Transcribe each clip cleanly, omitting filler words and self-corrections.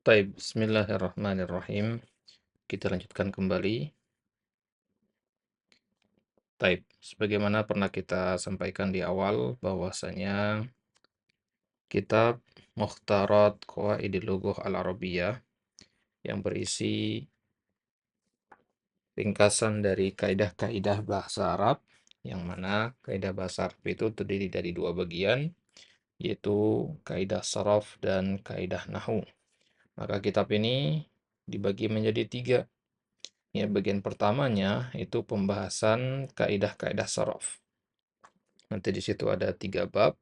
Taib, bismillahirrahmanirrahim. Kita lanjutkan kembali. Taib, sebagaimana pernah kita sampaikan di awal bahwasanya kitab Mukhtarat Qawaidil Lugah Al-Arabiyah yang berisi ringkasan dari kaidah-kaidah bahasa Arab, yang mana kaidah bahasa Arab itu terdiri dari dua bagian, yaitu kaidah saraf dan kaidah nahu. Maka kitab ini dibagi menjadi tiga. Ya, bagian pertamanya itu pembahasan kaidah-kaidah saraf. Nanti di situ ada 3 bab.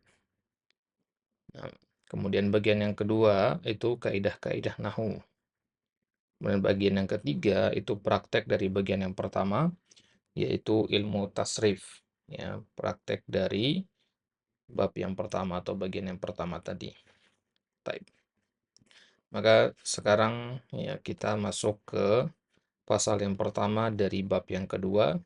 Nah, kemudian bagian yang kedua itu kaidah-kaidah nahu. Kemudian bagian yang ketiga itu praktek dari bagian yang pertama, yaitu ilmu tasrif. Ya, praktek dari bab yang pertama atau bagian yang pertama tadi. Taib. Maka sekarang ya kita masuk ke pasal yang pertama dari bab yang kedua.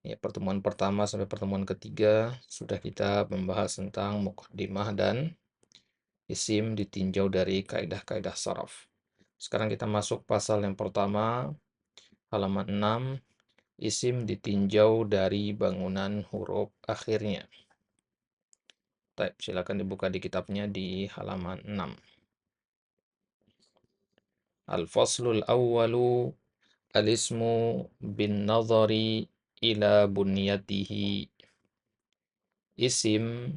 Ya, pertemuan pertama sampai pertemuan ketiga sudah kita membahas tentang muqaddimah dan isim ditinjau dari kaidah-kaidah saraf. Sekarang kita masuk pasal yang pertama, halaman 6, isim ditinjau dari bangunan huruf akhirnya. Baik, silakan dibuka di kitabnya di halaman 6. Al-faslul awwalu al-ismu bin nazari ila bunyatihi. Isim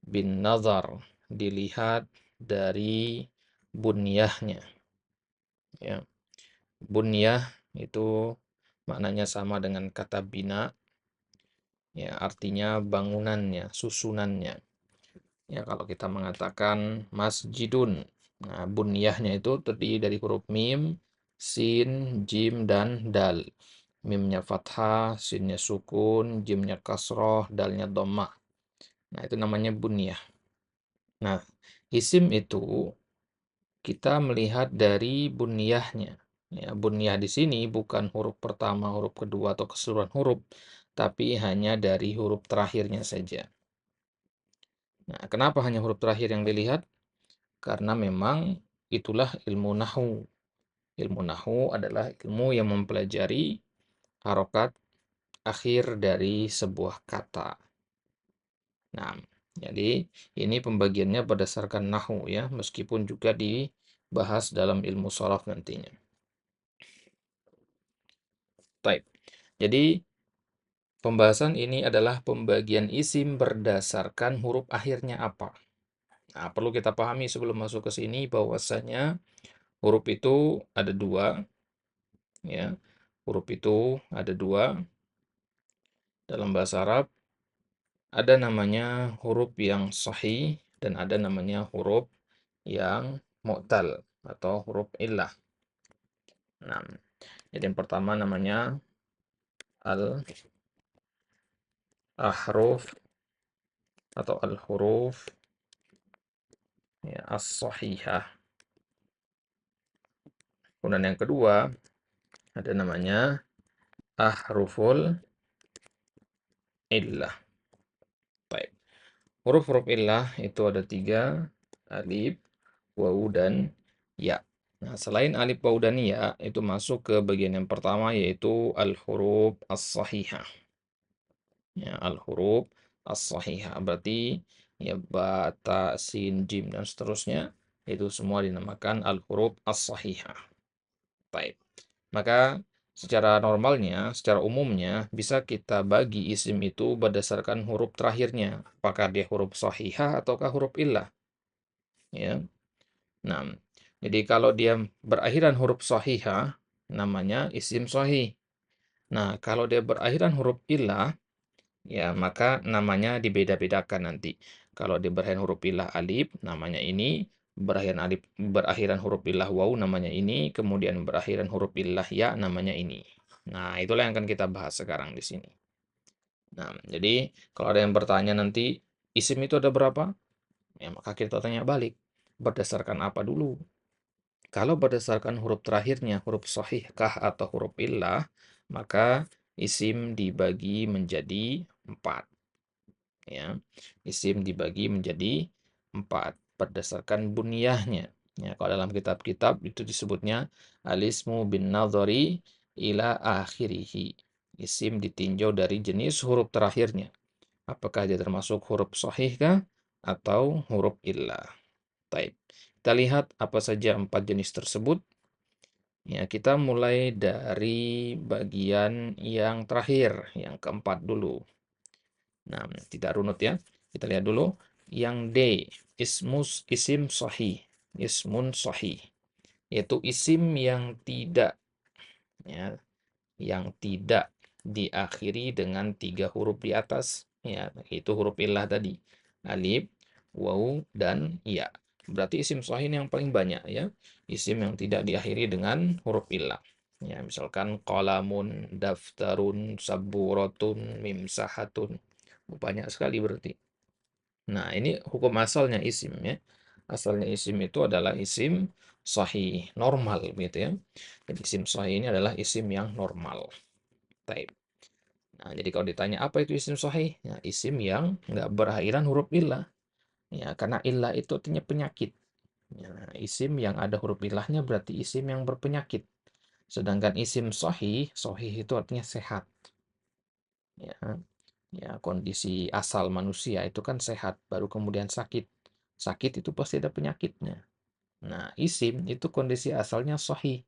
bin nazar dilihat dari bunyahnya. Ya. Bunyah itu maknanya sama dengan kata bina, ya artinya bangunannya, susunannya. Ya kalau kita mengatakan masjidun, nah bunyahnya itu terdiri dari huruf mim, sin, jim, dan dal. Mimnya fathah, sinnya sukun, jimnya kasroh, dalnya dhammah. Nah itu namanya bunyah. Nah isim itu kita melihat dari bunyahnya. Ya, bunyah di sini bukan huruf pertama, huruf kedua, atau keseluruhan huruf, tapi hanya dari huruf terakhirnya saja. Nah, kenapa hanya huruf terakhir yang dilihat? Karena memang itulah ilmu nahu. Ilmu nahu adalah ilmu yang mempelajari harokat akhir dari sebuah kata. Nah, jadi ini pembagiannya berdasarkan nahu ya, meskipun juga dibahas dalam ilmu sharaf nantinya. Baik. Jadi pembahasan ini adalah pembagian isim berdasarkan huruf akhirnya apa. Nah, perlu kita pahami sebelum masuk ke sini bahwasanya huruf itu ada dua, ya. Huruf itu ada dua dalam bahasa Arab. Ada namanya huruf yang sahih dan ada namanya huruf yang mu'tal atau huruf illah. Nah, jadi yang pertama namanya al-ahruf atau al-huruf ya, as-sahihah. Kemudian yang kedua ada namanya ahruful illah. Baik. Huruf-huruf illah itu ada 3, alif, wawu, dan ya. Nah, selain alif, wawu, dan ya, itu masuk ke bagian yang pertama, yaitu al-huruf as-sahihah. Ya, al-huruf as-sahihah. Berarti ya ba, ta, sin, jim, dan seterusnya, itu semua dinamakan al-huruf as-sahihah. Baik. Maka secara normalnya, secara umumnya, bisa kita bagi isim itu berdasarkan huruf terakhirnya. Apakah dia huruf sahihah ataukah huruf illah. Ya. Nah, jadi kalau dia berakhiran huruf sahihah, namanya isim sahih. Nah, kalau dia berakhiran huruf illah, ya maka namanya dibeda-bedakan nanti. Kalau dia berakhiran huruf illah alif, namanya ini. Berakhiran huruf illah waw, namanya ini. Kemudian berakhiran huruf illah ya, namanya ini. Nah, itulah yang akan kita bahas sekarang di sini. Nah, jadi kalau ada yang bertanya nanti, isim itu ada berapa? Ya, maka kita tanya balik. Berdasarkan apa dulu? Kalau berdasarkan huruf terakhirnya, huruf sahih kah atau huruf illah, maka isim dibagi menjadi 4. Ya, isim dibagi menjadi 4 berdasarkan bunyahnya. Ya, kalau dalam kitab-kitab itu disebutnya alismu bin nadhari ila akhirih. Isim ditinjau dari jenis huruf terakhirnya. Apakah dia termasuk huruf sahih kah atau huruf illah? Taib. Kita lihat apa saja 4 jenis tersebut. Ya, kita mulai dari bagian yang terakhir, yang keempat dulu. Nah, tidak runut ya. Kita lihat dulu yang D, isim sahih, ismun sahih, yaitu isim yang tidak, ya, yang tidak diakhiri dengan 3 huruf di atas, ya, itu huruf illah tadi, alif, waw, dan ya. Berarti isim sahih ini yang paling banyak ya, isim yang tidak diakhiri dengan huruf illah. Ya, misalkan qalamun, daftarun, saburatun, mimsahatun. Banyak sekali berarti. Nah, ini hukum asalnya isim ya. Asalnya isim itu adalah isim sahih, normal gitu ya. Jadi isim sahih ini adalah isim yang normal. Taib. Nah, jadi kalau ditanya apa itu isim sahih? Ya, isim yang nggak berakhiran huruf illah. Ya, karena illah itu artinya penyakit. Ya, isim yang ada huruf illahnya berarti isim yang berpenyakit. Sedangkan isim sahih, sahih itu artinya sehat. Ya, ya kondisi asal manusia itu kan sehat, baru kemudian sakit. Sakit itu pasti ada penyakitnya. Nah, isim itu kondisi asalnya sahih.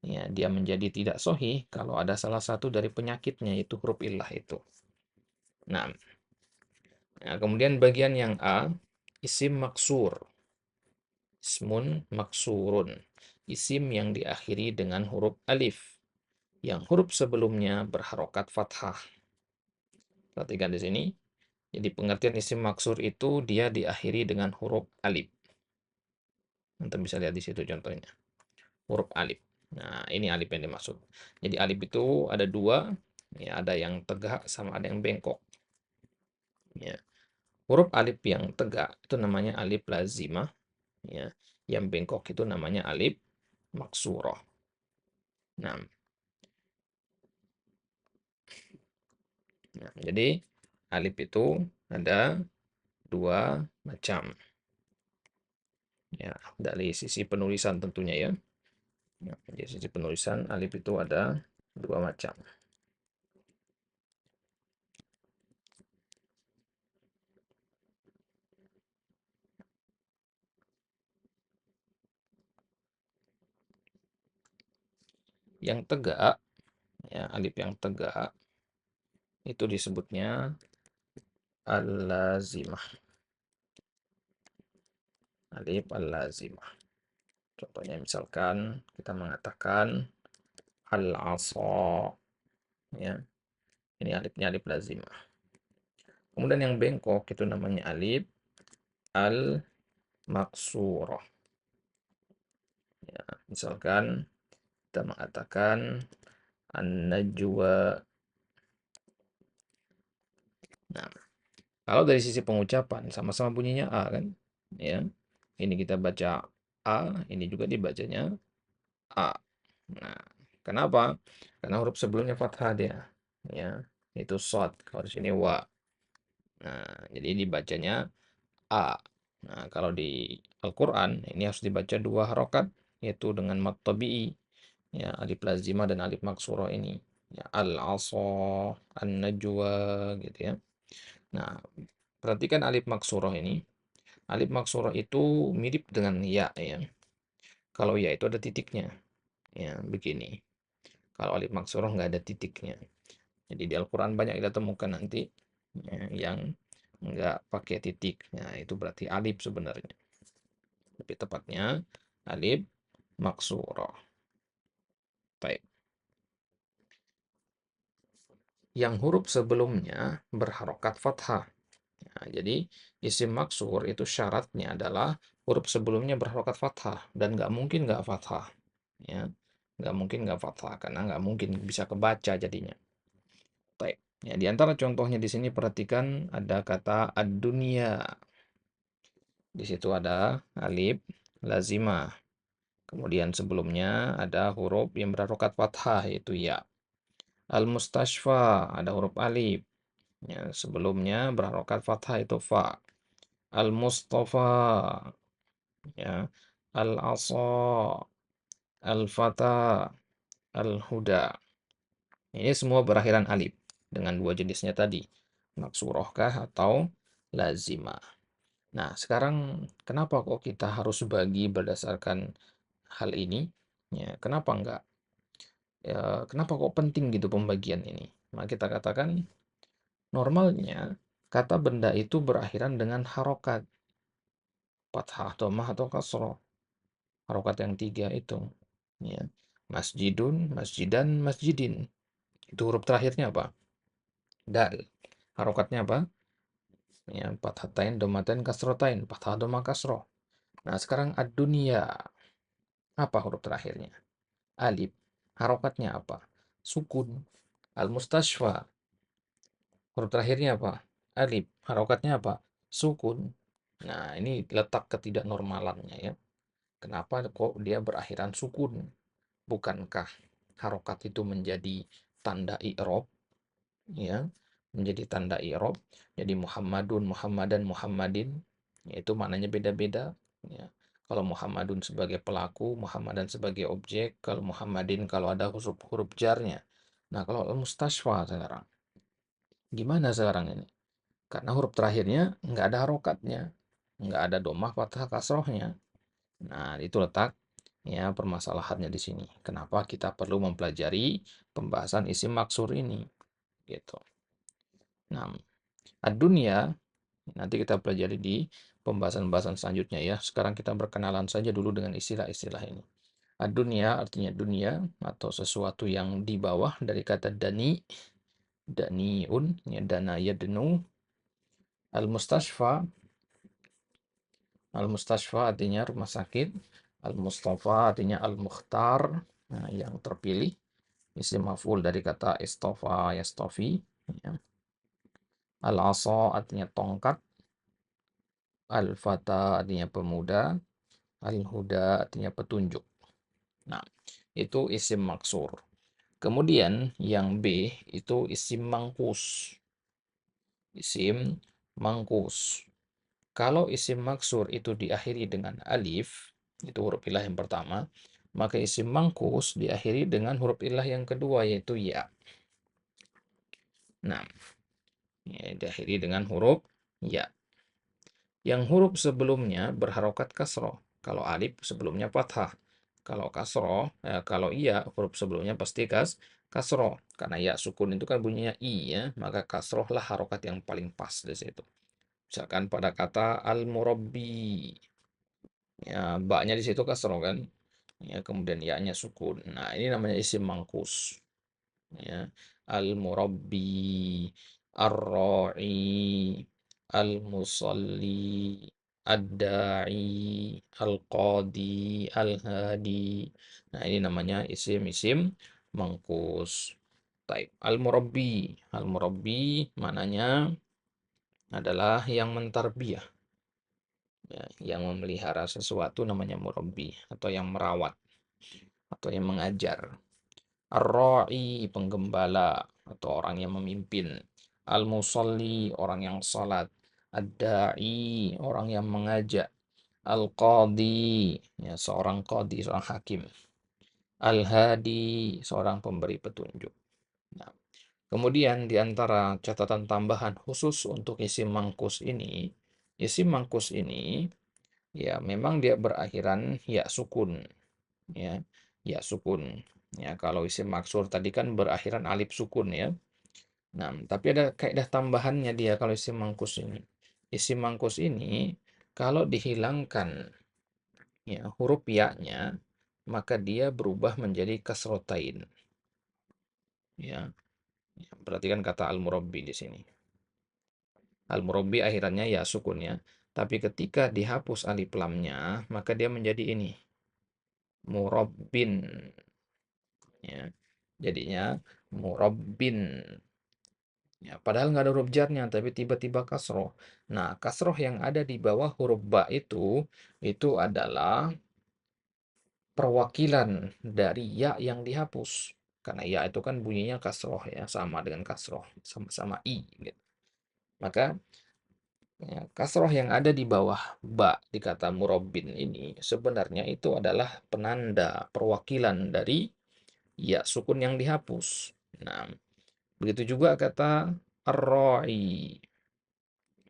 Ya, dia menjadi tidak sahih kalau ada salah satu dari penyakitnya, yaitu huruf illah itu. Nah, kemudian bagian yang A, isim maksur. Ismun maksurun. Isim yang diakhiri dengan huruf alif. Yang huruf sebelumnya berharokat fathah. Perhatikan di sini. Jadi pengertian isim maksur itu dia diakhiri dengan huruf alif. Anda bisa lihat di situ contohnya. Huruf alif. Nah, ini alif yang dimaksud. Jadi alif itu ada dua. Ya, ada yang tegak sama ada yang bengkok. Ya. Huruf alif yang tegak itu namanya alif lazimah. Ya. Yang bengkok itu namanya alif maksuroh. Nah, jadi alif itu ada dua macam. Ya, dari sisi penulisan tentunya ya. Ya, dari sisi penulisan alif itu ada dua macam. Yang tegak, ya, alif yang tegak itu disebutnya al-lazimah. Alif al-lazimah. Contohnya misalkan kita mengatakan al-asa, ya. Ini alifnya alif lazimah. Kemudian yang bengkok itu namanya alif al-maksurah. Ya, misalkan kita mengatakan an-najwa. Nah, kalau dari sisi pengucapan sama-sama bunyinya A kan? Ya. Ini kita baca A, ini juga dibacanya A. Nah, kenapa? Karena huruf sebelumnya fathah dia. Ya, itu shad. Kalau di sini wa. Nah, jadi dibacanya A. Nah, kalau di Al-Quran ini harus dibaca dua harokat, yaitu dengan mat tabi'i, ya, alif lazimah dan alif maksurah ini. Ya, al-asa, an-najwa gitu ya. Nah, perhatikan alif maksurah ini. Alif maksurah itu mirip dengan ya ya. Kalau ya itu ada titiknya. Ya, begini. Kalau alif maksurah nggak ada titiknya. Jadi di Al-Quran banyak kita temukan nanti ya, yang nggak pakai titik. Nah, itu berarti alif sebenarnya. Lebih tepatnya alif maksurah. Baik. Yang huruf sebelumnya berharokat fathah. Nah, jadi isim maksur itu syaratnya adalah huruf sebelumnya berharokat fathah dan nggak mungkin nggak fathah. Ya, nggak mungkin nggak fathah karena nggak mungkin bisa kebaca jadinya. Baik. Ya, di antara contohnya di sini perhatikan ada kata ad-dunya. Di situ ada alif lazimah. Kemudian sebelumnya ada huruf yang berharokat fathah yaitu ya. Al-mustashfa ada huruf alif. Ya, sebelumnya berharokat fathah itu fa. Al-mustafa, ya. al-'asha, al-fata, al-huda. Ini semua berakhiran alif dengan dua jenisnya tadi, maksurahkah atau lazimah. Nah, sekarang kenapa kok kita harus bagi berdasarkan hal ini? Ya, kenapa enggak? Ya, kenapa kok penting gitu pembagian ini? Nah, kita katakan normalnya kata benda itu berakhiran dengan harokat, fathah, dhammah atau kasroh. Harokat yang tiga itu. Ya. Masjidun, masjidan, masjidin. Itu huruf terakhirnya apa? Dal. Harokatnya apa? Ya, fathatain, dhammatain, kasrotain. Fathah, dhammah, kasroh. Nah, sekarang ad-dunya. Apa huruf terakhirnya? Alif. Harokatnya apa? Sukun. Al-mustashfa. Huruf terakhirnya apa? Alif. Harokatnya apa? Sukun. Nah, ini letak ketidaknormalannya ya. Kenapa kok dia berakhiran sukun? Bukankah harokat itu menjadi tanda i'rab ya, menjadi tanda i'rab. Jadi Muhammadun, Muhammadan, Muhammadin, yaitu maknanya beda-beda ya. Kalau Muhammadun sebagai pelaku, Muhammadan sebagai objek, kalau Muhammadin kalau ada huruf-huruf jarnya. Nah, kalau al-mustashfa sekarang, gimana sekarang ini? Karena huruf terakhirnya nggak ada harokatnya, nggak ada domah, fathah, kasrohnya. Nah, itu letak ya permasalahannya di sini. Kenapa kita perlu mempelajari pembahasan isim maksur ini, gitu. Nah, ad-dunya nanti kita pelajari di pembahasan-pembahasan selanjutnya ya. Sekarang kita berkenalan saja dulu dengan istilah-istilah ini. Ad-dunya artinya dunia atau sesuatu yang di bawah dari kata dani, daniun, ya dana yadnu, al-mustashfa, al-mustashfa artinya rumah sakit, al-mustafa artinya al-mukhtar, nah, yang terpilih, isim maf'ul dari kata istofa yastofi, ya. Al-asa artinya tongkat, al-fata artinya pemuda, al-huda artinya petunjuk. Nah, itu isim maksur. Kemudian yang B itu isim mangkus. Isim mangkus. Kalau isim maksur itu diakhiri dengan alif, itu huruf ilah yang pertama, maka isim mangkus diakhiri dengan huruf ilah yang kedua, yaitu ya. Nah, ya, diakhiri dengan huruf ya. Yang huruf sebelumnya berharokat kasroh. Kalau alif sebelumnya fathah. Kalau kasroh, kalau iya huruf sebelumnya pasti kasroh. Karena ya sukun itu kan bunyinya i ya, maka kasroh lah harokat yang paling pas di situ. Misalkan pada kata al-murabbi, ya baknya di situ kasroh kan, ya kemudian ya-nya sukun. Nah ini namanya isim mangkus. Ya, al-murabbi, ar-ra'i, al-musalli, ad-da'i, al-qadi, al-hadi. Nah, ini namanya isim-isim mangkus. Taib. Al-murabbi. Al-murabbi maknanya adalah yang mentarbiyah. Ya, yang memelihara sesuatu namanya murabbi atau yang merawat atau yang mengajar. Ar-ra'i, penggembala atau orang yang memimpin. Al-musalli, orang yang salat. Ad-da'i, orang yang mengajak. Al-qadi, ya, seorang qadi, seorang hakim. Al-hadi, seorang pemberi petunjuk. Nah, kemudian di antara catatan tambahan khusus untuk isim mangkus ini, isim mangkus ini ya memang dia berakhiran ya sukun ya, ya sukun. Ya, kalau isim maksur tadi kan berakhiran alif sukun ya. Nah, tapi ada kaidah tambahannya dia kalau isim mangkus ini. Isim mangkus ini kalau dihilangkan ya huruf ya-nya, maka dia berubah menjadi kasrotain. Ya, perhatikan kata al-murabbi di sini. Al-murabbi akhirannya ya sukun ya. Tapi ketika dihapus alif lamnya, maka dia menjadi ini. Murabbin. Ya. Jadinya murabbin. Ya, padahal nggak ada huruf jarnya, tapi tiba-tiba kasroh. Nah, kasroh yang ada di bawah huruf ba itu adalah perwakilan dari ya yang dihapus. Karena ya itu kan bunyinya kasroh ya, sama dengan kasroh, sama-sama i. Gitu. Maka Ya, kasroh yang ada di bawah ba di kata murabbin ini sebenarnya itu adalah penanda perwakilan dari ya sukun yang dihapus. Nah, begitu juga kata ar-ra'i.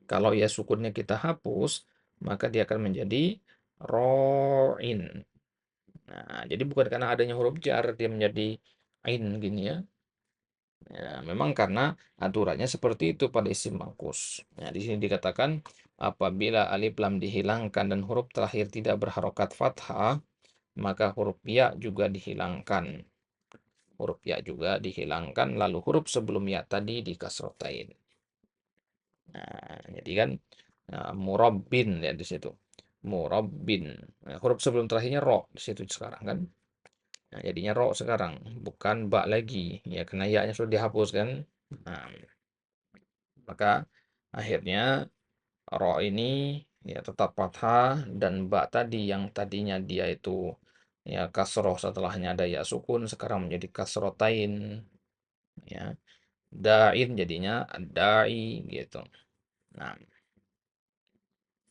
Kalau ya sukunnya kita hapus, maka dia akan menjadi ro'in. Nah, jadi bukan karena adanya huruf jar dia menjadi ain gini ya. Ya, memang karena aturannya seperti itu pada isim mangkus. Nah, di sini dikatakan apabila alif lam dihilangkan dan huruf terakhir tidak berharokat fathah, maka huruf ya juga dihilangkan. Huruf ya juga dihilangkan, lalu huruf sebelum ya tadi dikasrotain. Nah, jadi kan murabbin ya di situ. Murabbin. Nah, huruf sebelum terakhirnya ro di situ sekarang kan. Nah, jadinya ro sekarang, bukan ba lagi. Ya, karena ya-nya sudah dihapus kan. Nah, maka akhirnya ro ini ya tetap fathah dan ba tadi yang tadinya dia itu ya kasroh setelahnya ada ya sukun sekarang menjadi kasrotain ya. Dain jadinya dai gitu. Nah,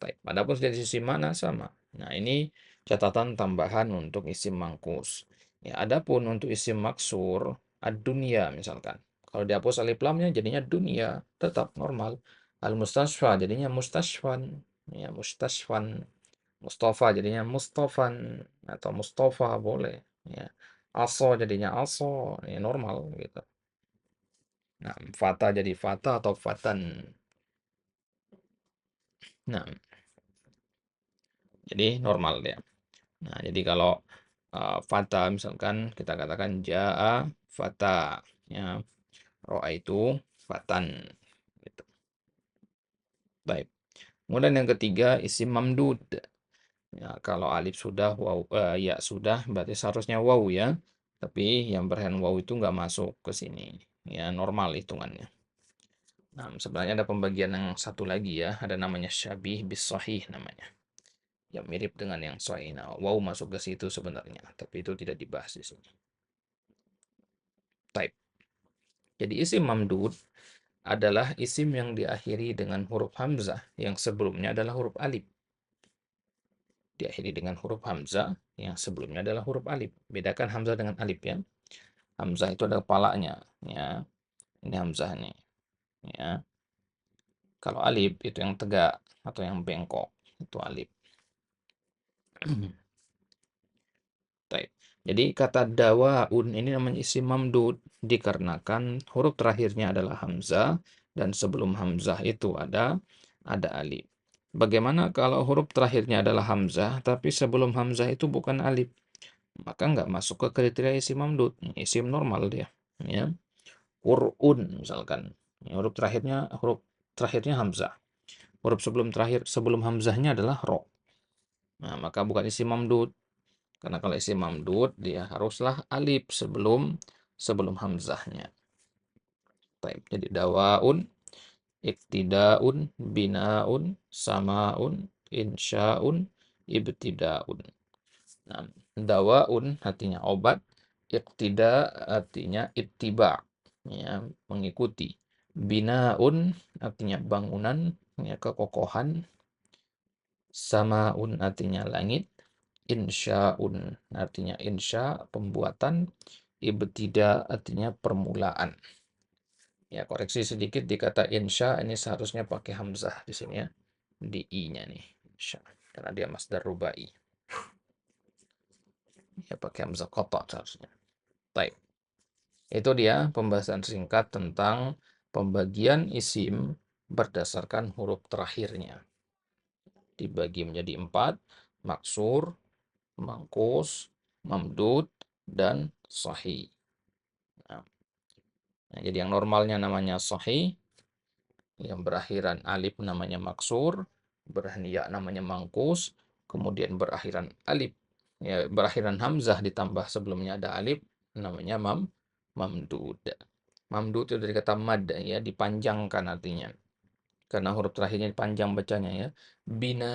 baik. Adapun dari sisi mana sama. Nah, ini catatan tambahan untuk isim mangkus. Ya, adapun untuk isim maksur, ad-dunya misalkan. Kalau dihapus alif lamnya jadinya dunia, tetap normal. Al-mustasfa jadinya mustashfan. Ya, mustashfan. Mustafa jadinya mustafan atau mustafa boleh. Ya. Aso jadinya aso, ya normal gitu. Nah, fata jadi fata atau fatan. Nah, jadi normal ya. Nah, jadi kalau fata misalkan kita katakan jaa fata ya, roa itu fatan gitu. Baik. Kemudian yang ketiga isim mamdud. Ya, kalau alif sudah waw ya sudah berarti seharusnya waw ya. Tapi yang berhen waw itu nggak masuk ke sini. Ya, normal hitungannya. Nah, sebenarnya ada pembagian yang satu lagi ya, ada namanya syabih bis sahih namanya. Yang mirip dengan yang sahih. Nah, waw masuk ke situ sebenarnya, tapi itu tidak dibahas di sini. Type. Jadi isim mamdud adalah isim yang diakhiri dengan huruf hamzah yang sebelumnya adalah huruf alif. Diakhiri dengan huruf hamzah yang sebelumnya adalah huruf alif. Bedakan hamzah dengan alif ya. Hamzah itu ada kepalanya ya. Ini hamzah nih ya. Kalau alif itu yang tegak atau yang bengkok itu alif. Baik. Jadi kata dawaun ini namanya isim mamdud dikarenakan huruf terakhirnya adalah hamzah dan sebelum hamzah itu ada alif. Bagaimana kalau huruf terakhirnya adalah hamzah tapi sebelum hamzah itu bukan alif? Maka nggak masuk ke kriteria isim mamdud, isim normal dia. Ya. Qur'un misalkan. Ya, huruf terakhirnya hamzah. Huruf sebelum hamzahnya adalah ro. Nah, maka bukan isim mamdud. Karena kalau isim mamdud dia haruslah alif sebelum hamzahnya. Baik, jadi dawaun, iktidaun, binaun, samaun, insyaun, ibtidaun. Nah, dawaun artinya obat, iktida artinya ittiba, ya, mengikuti. Binaun artinya bangunan, ya, kekokohan. Samaun artinya langit. Insya'un artinya insya, pembuatan. Ibtida artinya permulaan. Ya, koreksi sedikit di kata insya ini seharusnya pakai hamzah di sini ya. Di i-nya nih, insya. Karena dia masdar rubai. Ya, pakai hamzah qata seharusnya. Baik. Itu dia pembahasan singkat tentang pembagian isim berdasarkan huruf terakhirnya. Dibagi menjadi 4, maksur, mangkus, mamdud, dan sahih. Nah, jadi yang normalnya namanya sahih, yang berakhiran alif namanya maksur, berakhiran ya namanya mangkus, kemudian berakhiran alif, ya berakhiran hamzah ditambah sebelumnya ada alif, namanya mamdud. Mamdud itu dari kata mad ya, dipanjangkan artinya. Karena huruf terakhirnya panjang bacanya ya. Bina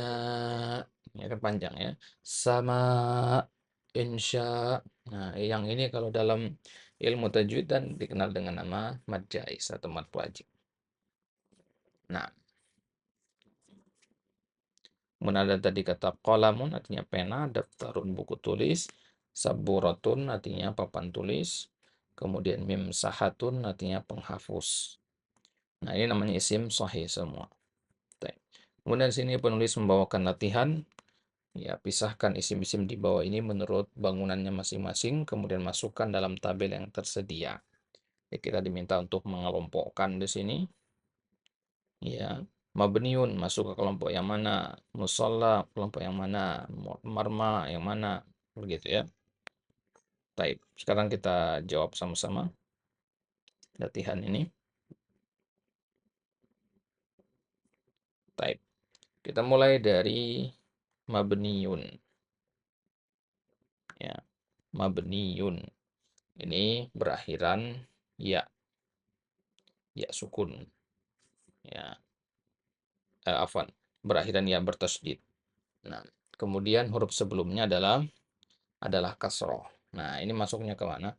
ya kan panjang ya. Sama insya. Nah, yang ini kalau dalam ilmu tajwid dan dikenal dengan nama mad jaiz atau mad wajib. Nah, Kemudian ada tadi kata qalamun artinya pena, daftarun buku tulis, saburatun artinya papan tulis, kemudian mimsahatun artinya penghapus. Nah, ini namanya isim sahih semua. Baik. Kemudian sini penulis membawakan latihan. Ya, pisahkan isim-isim di bawah ini menurut bangunannya masing-masing, kemudian masukkan dalam tabel yang tersedia. Ya, kita diminta untuk mengelompokkan di sini. Ya, mabniun masuk ke kelompok yang mana, musalla kelompok yang mana, marma yang mana, begitu ya. Baik, sekarang kita jawab sama-sama latihan ini. Baik, kita mulai dari mabniun. Ya, mabniun. Ini berakhiran ya, ya sukun. Ya, afwan, berakhiran ya bertasydid. Nah, kemudian huruf sebelumnya adalah kasroh. Nah, ini masuknya ke mana?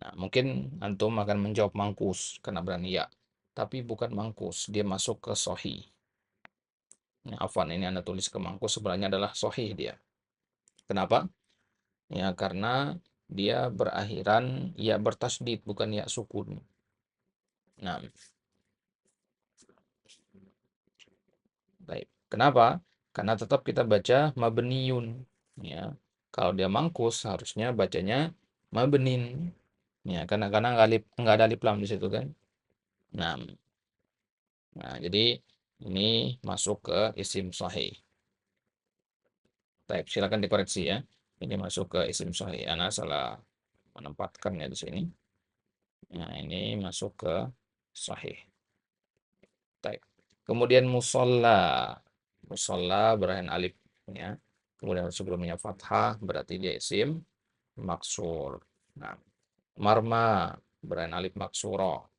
Nah, mungkin antum akan menjawab mangkus karena berani ya. Tapi bukan mangkus, dia masuk ke sohi. Nah, afwan, ini Anda tulis ke mangkus, sebenarnya adalah sohi dia. Kenapa? Ya, karena dia berakhiran ya bertasydid, bukan ya sukun. Nah, baik. Kenapa? Karena tetap kita baca mabniun. Ya, kalau dia mangkus harusnya bacanya mabnin. Ya, karena nggak ada alif lam di situ kan. Nah, jadi ini masuk ke isim sahih. Baik, silakan dikoreksi ya. Ini masuk ke isim sahih. Ana salah menempatkannya di sini. Nah, ini masuk ke sahih. Baik. Kemudian musolla. Musolla berakhir alif ya. Kemudian sebelumnya fathah berarti dia isim maksur. Nah, marma berakhir alif maksuro.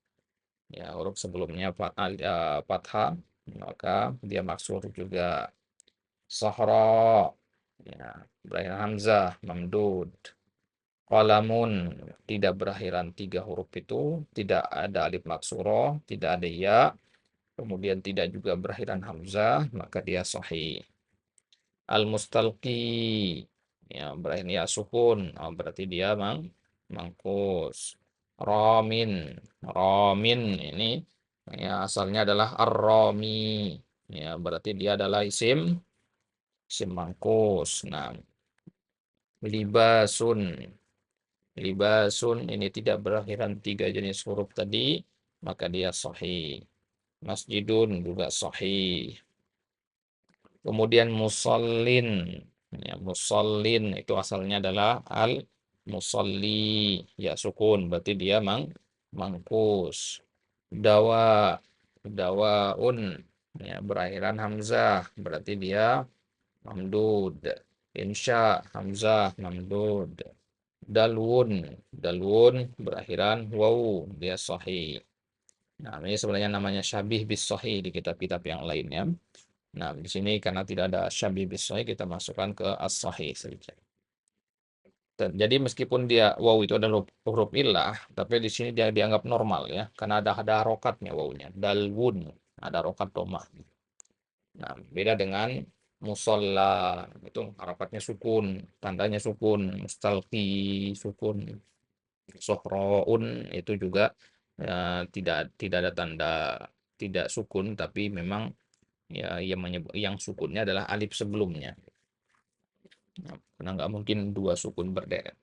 Ya, huruf sebelumnya fathah, maka dia maksur juga. Sahra, ya, berakhir hamzah, mamdud. Qalamun, tidak berakhiran tiga huruf itu, tidak ada alif maksuro, tidak ada ya, kemudian tidak juga berakhiran hamzah, maka dia sahih. Al-mustalqi, ya, berakhir ya sukun, berarti dia mangkus. Ramin, ramin ini ya asalnya adalah ar-rami, ya berarti dia adalah isim mangkus. Nah, libasun, libasun ini tidak berakhiran tiga jenis huruf tadi, maka dia sahih. Masjidun juga sahih. Kemudian musallin. Ya, musallin itu asalnya adalah al-musalli. Ya, sukun. Berarti dia mangkus. Dawa. Dawaun. Ya, berakhiran hamzah. Berarti dia mamdud. Insya hamzah mamdud. Dalwun. Dalwun berakhiran waw. Dia sahih. Nah, ini sebenarnya namanya syabih bis sahih di kitab-kitab yang lainnya. Nah, di sini karena tidak ada syabih bis sahih, kita masukkan ke as-sahih saja. Jadi meskipun dia waw itu adalah huruf ilah, tapi di sini dia dianggap normal ya, karena ada harokatnya wawnya. Dalwun, ada harokat domah. Nah, beda dengan musolla, itu harokatnya sukun, tandanya sukun, mustalqi sukun, sohroun itu juga tidak ada tanda tidak sukun, tapi memang ya yang sukunnya adalah alif sebelumnya. Nah, karena nggak mungkin dua sukun berderet.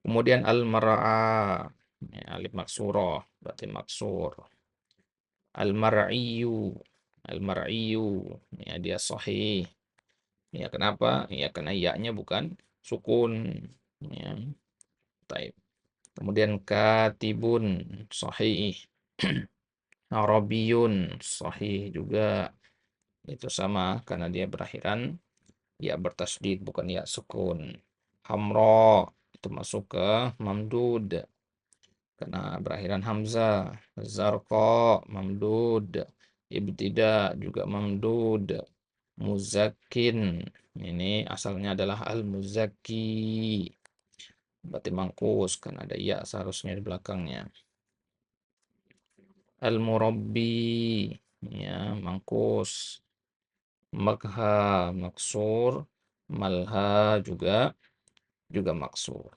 Kemudian al-mar'a, ya, alif maksuroh, berarti maksur. Al-mar'iyu, al-mar'iyu, ya dia sahih. Ya kenapa? Ya karena ya-nya bukan sukun. Ya, taib. Kemudian katibun, sahih. Arabiyun, sahih juga. Itu sama karena dia berakhiran ya bertasdid bukan ya sukun. Hamro itu masuk ke mamdud karena berakhiran hamzah. Zarqa mamdud. Ibtida juga mamdud. Muzakin ini asalnya adalah al-muzaki. Berarti mangkus karena ada ya seharusnya di belakangnya. Al-murabbi ya mangkus. Makha maksur, malha juga maksur.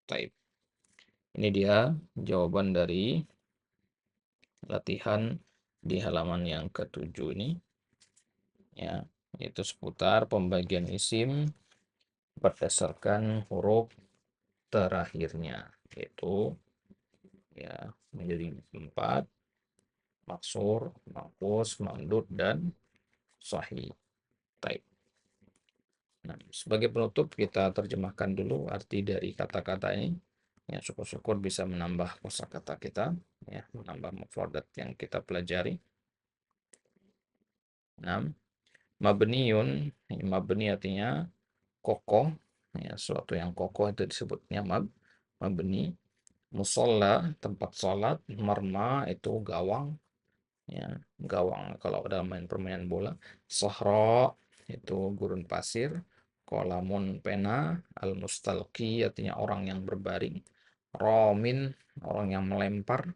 Taib. Ini dia jawaban dari latihan di halaman yang ke-7 ini, ya, yaitu seputar pembagian isim berdasarkan huruf terakhirnya, yaitu ya menjadi 4: maksur, maqus, mamdud, dan sahih. Taib. Nah, sebagai penutup kita terjemahkan dulu arti dari kata-kata ini. Ya, syukur-syukur bisa menambah kosakata kita, ya, menambah mufradat yang kita pelajari. Nah, mabniun, mabni artinya kokoh, ya, sesuatu yang kokoh itu disebutnya mabni. Musolla, tempat sholat. Marma itu gawang, ya, gawang kalau dalam main permainan bola. Sahra itu gurun pasir. Kolamun pena. Al mustalqi artinya orang yang berbaring. Romin orang yang melempar.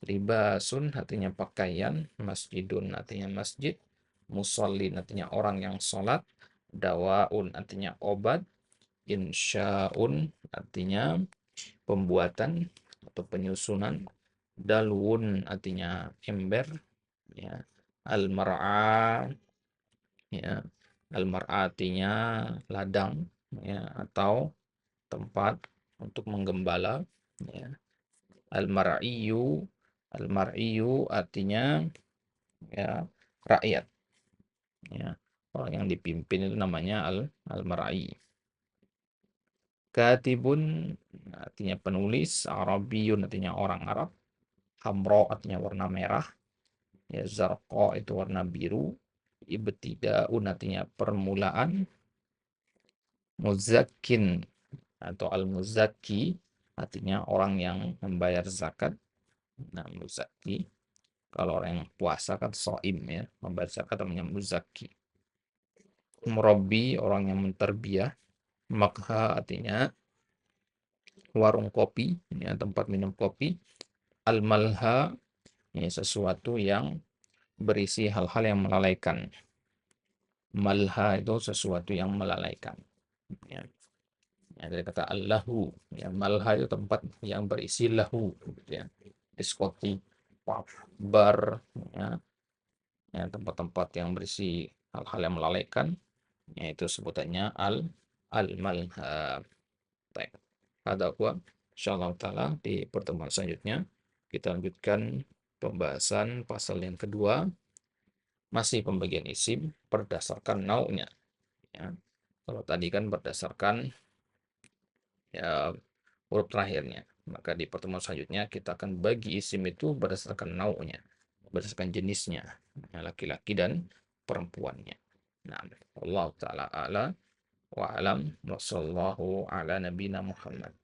Libasun artinya pakaian. Masjidun artinya masjid. Musallin artinya orang yang sholat. Dawaun artinya obat. Insya'un artinya pembuatan atau penyusunan. Dalwun artinya ember, ya. Al-mar'a, ya. Al-mar'a artinya ladang, ya, atau tempat untuk menggembala, ya. Al-mar'iyu, al-mar'iyu artinya ya rakyat, ya. Orang yang dipimpin itu namanya al-mar'i. Katibun artinya penulis. Arabiyun artinya orang Arab. Hamro artinya warna merah, ya. Zarqa itu warna biru. Ibtidaun artinya permulaan. Muzakkin atau al-muzakki artinya orang yang membayar zakat. Nah, muzakki kalau orang yang puasa kan soim, ya, membayar zakat namanya muzakki. Murabbi orang yang menterbiah. Makha artinya warung kopi, ya, tempat minum kopi. Al-malha, ya, sesuatu yang berisi hal-hal yang melalaikan. Malha itu sesuatu yang melalaikan, ya. Ya, dari kata allahu, ya, malha itu tempat yang berisi lahu, gitu, ya. Diskotik, pub, bar, ya, ya, tempat-tempat yang berisi hal-hal yang melalaikan, yaitu sebutannya al-malha. Baik. Ada gua insyaallah taala di pertemuan selanjutnya kita lanjutkan pembahasan pasal yang kedua, masih pembagian isim berdasarkan nau'nya, ya. Kalau tadi kan berdasarkan, ya, huruf terakhirnya, maka di pertemuan selanjutnya kita akan bagi isim itu berdasarkan nau'nya, berdasarkan jenisnya, ya, laki-laki dan perempuannya. Nah, Allah taala ala wa alam wa sallallahu ala nabina Muhammad.